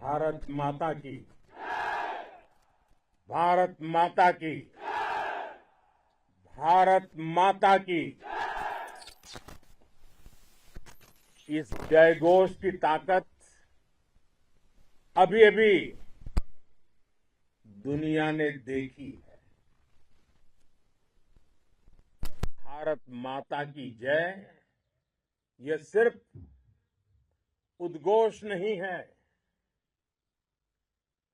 भारत माता की, भारत माता की, भारत माता की। इस जयघोष की ताकत अभी अभी दुनिया ने देखी है। भारत माता की जय यह सिर्फ उद्घोष नहीं है,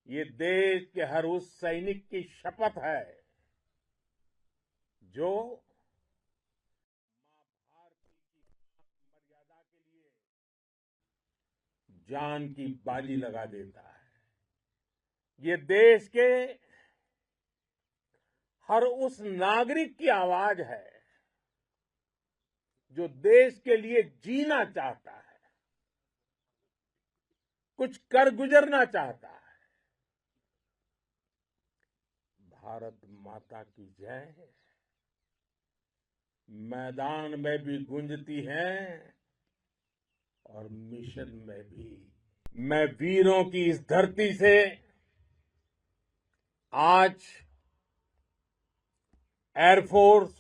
ये देश के हर उस सैनिक की शपथ है जो मां भारती की मर्यादा के लिए जान की बाजी लगा देता है। ये देश के हर उस नागरिक की आवाज है जो देश के लिए जीना चाहता है, कुछ कर गुजरना चाहता है। भारत माता की जय मैदान में भी गूंजती है और मिशन में भी। मैं वीरों की इस धरती से आज एयरफोर्स,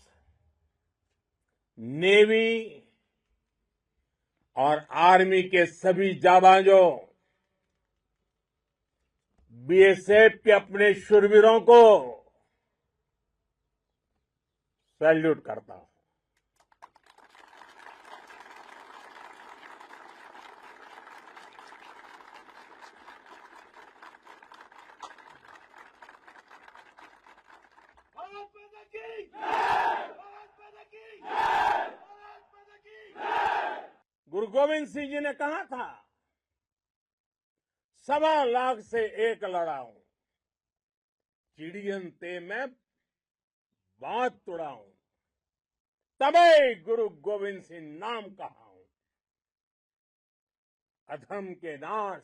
नेवी और आर्मी के सभी जाबांजों, बीएसएफ के अपने शूरवीरों को सैल्यूट करता हूं। गुरु गोविंद सिंह जी ने कहा था, 1.25 लाख से एक लड़ाऊं, चिड़ियन ते मैं बात तुड़ाऊं, तबे गुरु गोविंद सिंह नाम कहाऊं। अधर्म के नाश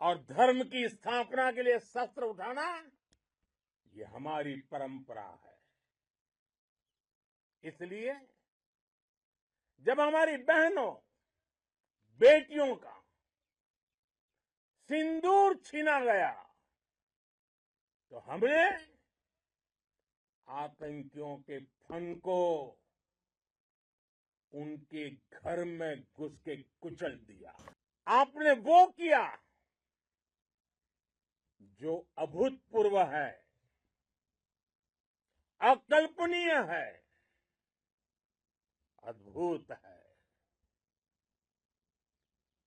और धर्म की स्थापना के लिए शस्त्र उठाना ये हमारी परंपरा है। इसलिए जब हमारी बहनों, बेटियों का सिंदूर छीना गया तो हमने आतंकियों के फन को उनके घर में घुस के कुचल दिया। आपने वो किया जो अभूतपूर्व है, अकल्पनीय है, अद्भुत है।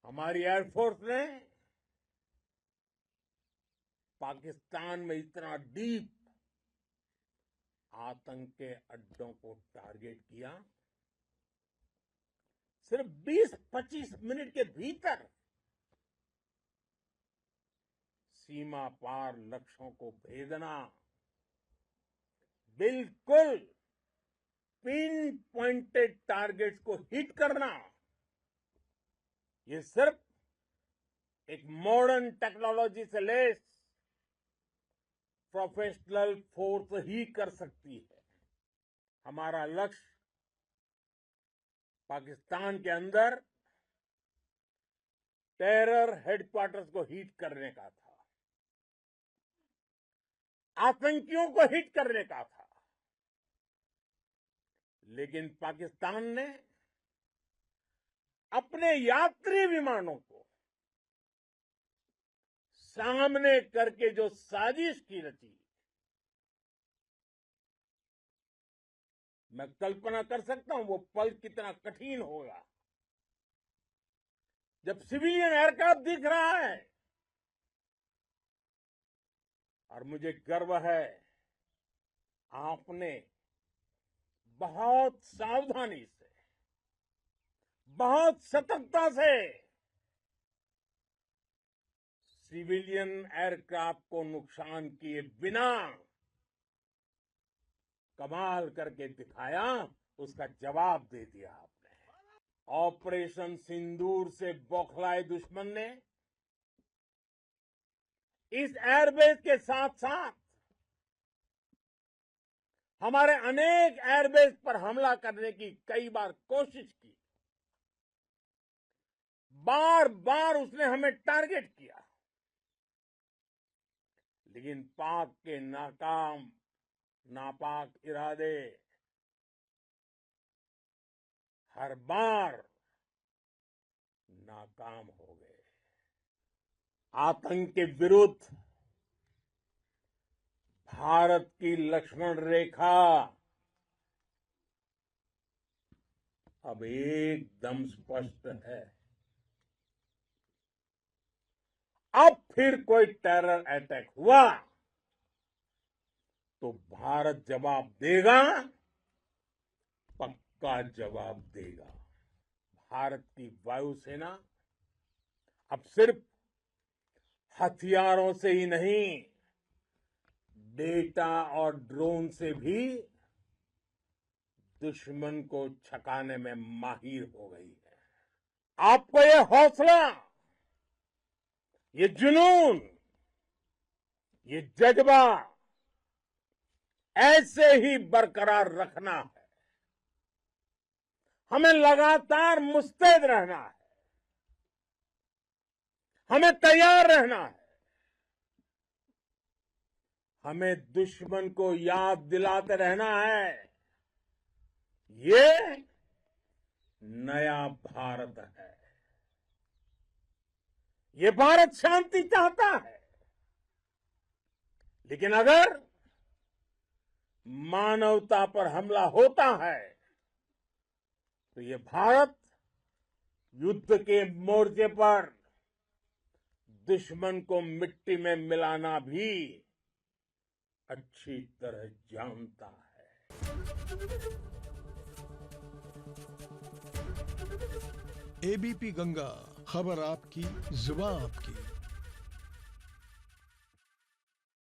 हमारी एयरफोर्स ने पाकिस्तान में इतना डीप आतंक के अड्डों को टारगेट किया, सिर्फ 20-25 मिनट के भीतर सीमा पार लक्ष्यों को भेदना, बिल्कुल पिन पॉइंटेड टारगेट्स को हिट करना, ये सिर्फ एक मॉडर्न टेक्नोलॉजी से लैस प्रोफेशनल फोर्स ही कर सकती है। हमारा लक्ष्य पाकिस्तान के अंदर टेरर हेडक्वार्टर्स को हिट करने का था, आतंकियों को हिट करने का था। लेकिन पाकिस्तान ने अपने यात्री विमानों को सामने करके जो साजिश की रची, मैं कल्पना कर सकता हूं वो पल कितना कठिन होगा जब सिविलियन एयरक्राफ्ट दिख रहा है। और मुझे गर्व है, आपने बहुत सावधानी से, बहुत सतर्कता से सिविलियन एयरक्राफ्ट को नुकसान किए बिना कमाल करके दिखाया, उसका जवाब दे दिया आपने। ऑपरेशन सिंदूर से बौखलाए दुश्मन ने इस एयरबेस के साथ साथ हमारे अनेक एयरबेस पर हमला करने की कई बार कोशिश की। बार बार उसने हमें टारगेट किया, लेकिन पाक के नापाक इरादे हर बार नाकाम हो गए। आतंक के विरुद्ध भारत की लक्ष्मण रेखा अब एकदम स्पष्ट है। अब फिर कोई टेरर अटैक हुआ तो भारत जवाब देगा, पक्का जवाब देगा। भारत की वायुसेना अब सिर्फ हथियारों से ही नहीं, डेटा और ड्रोन से भी दुश्मन को छकाने में माहिर हो गई है। आपको ये हौसला, ये जुनून, ये जज्बा ऐसे ही बरकरार रखना है। हमें लगातार मुस्तैद रहना है, हमें तैयार रहना है। हमें दुश्मन को याद दिलाते रहना है, ये नया भारत है। ये भारत शांति चाहता है, लेकिन अगर मानवता पर हमला होता है तो ये भारत युद्ध के मोर्चे पर दुश्मन को मिट्टी में मिलाना भी अच्छी तरह जानता है। एबीपी गंगा, खबर आपकी, जुबान आपकी।